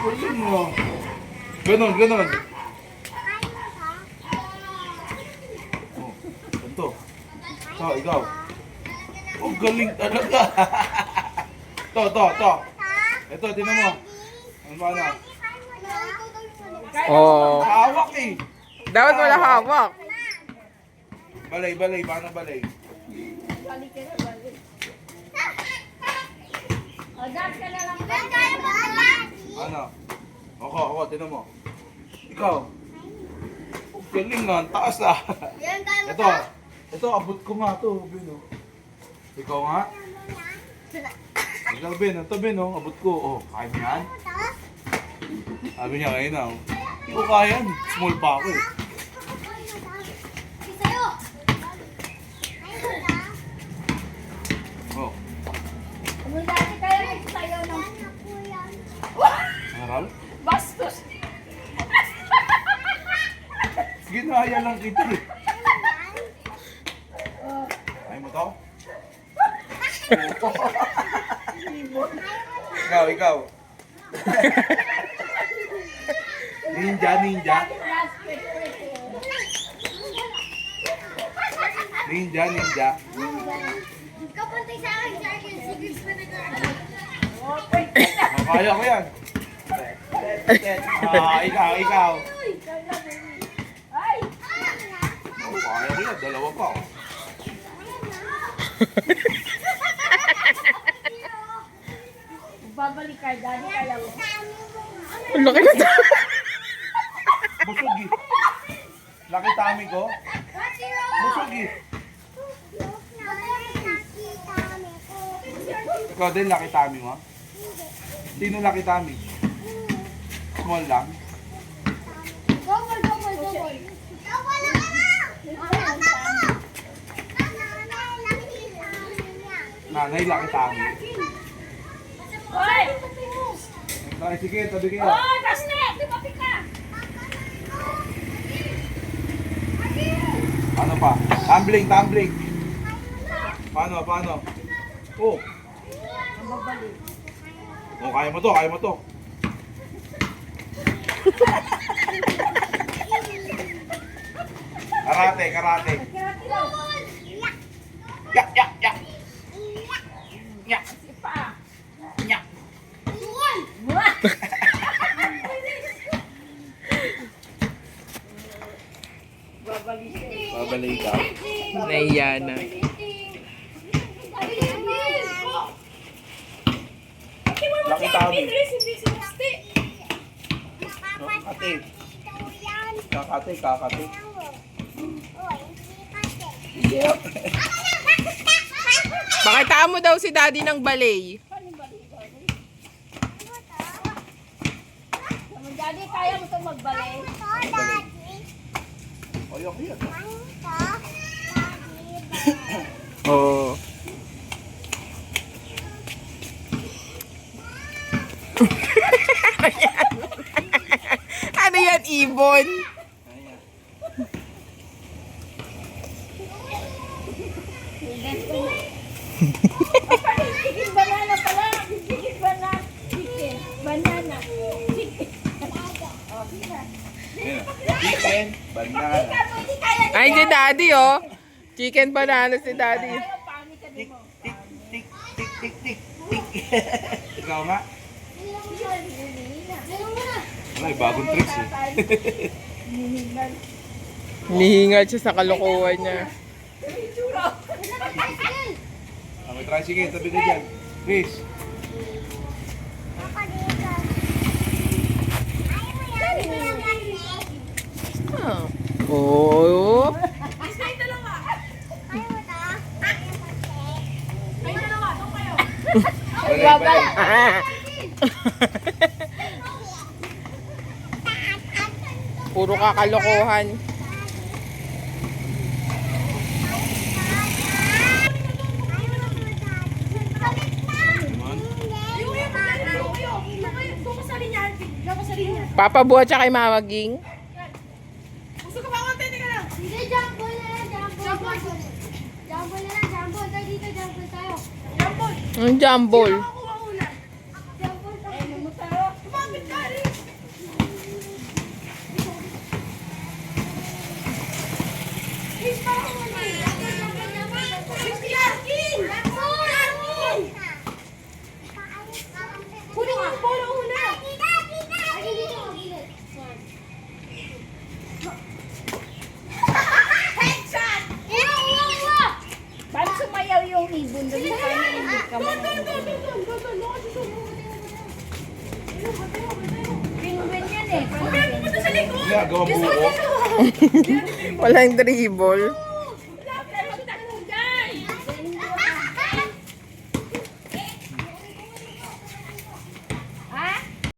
Kunin mo. Ganon, ganon. Oh, ganito. So, ikaw. Oh, galing talaga. To. Ito, tinan mo. Ano ba na? Oh. Hawak eh. Dapat wala hawak. Balay. Paano balay? Ano? Ako, tinan mo. Ikaw. Oh, galing nga, ang taas ah. Ito, abot ko nga to, Ben. Oh. Ikaw nga. Ikaw, Ben. Ito, Ben, oh. Abot ko. Oh, kaya mo yan? Sabi niya ngayon na, oh. Hindi ko kaya yan. Small pa ako eh. Oh. Aral? Bastos! Ginaya lang kita eh. Ay mo to? Ikaw. Ninja. Ninja. Kapuntay sa akin, Sergeant. Secrets pa na Kaya ko yan. Ikaw. Ay! Oh, kaya ko yan. Dalawa pa. Oh. Babalik ka, Daddy, kaya mo. Ang laki na to. Busog eh. Laki tummy ko. Busog eh. Ikaw din laki tummy mo? Sino laki tummy? Small lang? Nanay laki tummy. Hoy! Ay, sige, tabi kayo. Oh, Dasnet! Tumapi ka! Ano pa? Tumbling. Paano? Oh. Oh, kaya mo to. Karate. Yak. Pa! Yak. Muah! Babalik ka. Naiya na. Laki tummy. Hindi sinusti. Kakate. Pakitaan mo daw si Daddy ng balay. Daddy, kaya mo itong magbalay? Ay, ako yan. Oo. Ano yan, ibon? Chicken banana pala! Chicken banana! Chicken banana! Chicken! Chicken, banana. Hindi kaya niya! Ay, si Daddy, oh. Chicken banana si Daddy. Pangit ka din mo. Tik. Ikaw nga. Ay, bagong tricks eh. Nihingal siya sa kalokohan niya. May tricycle, tabi ka dyan. Chris. Oh. Balay. Puro kakalokohan. Papa Buhat siya kay Mama Ging. Gusto ka ba konti? Teka lang. Hindi, jumbo na lang, jumbo. Jumbo na lang, jumbo. Tayo dito, jumbo tayo. Jambol. Ang jambol. Ako una. Jumbo tayo. Ay, lumot tayo. Kumapit ibon doon. Paano hindi ka mo? Penguin yan eh. Ginagawa mo ko. Walang dribble.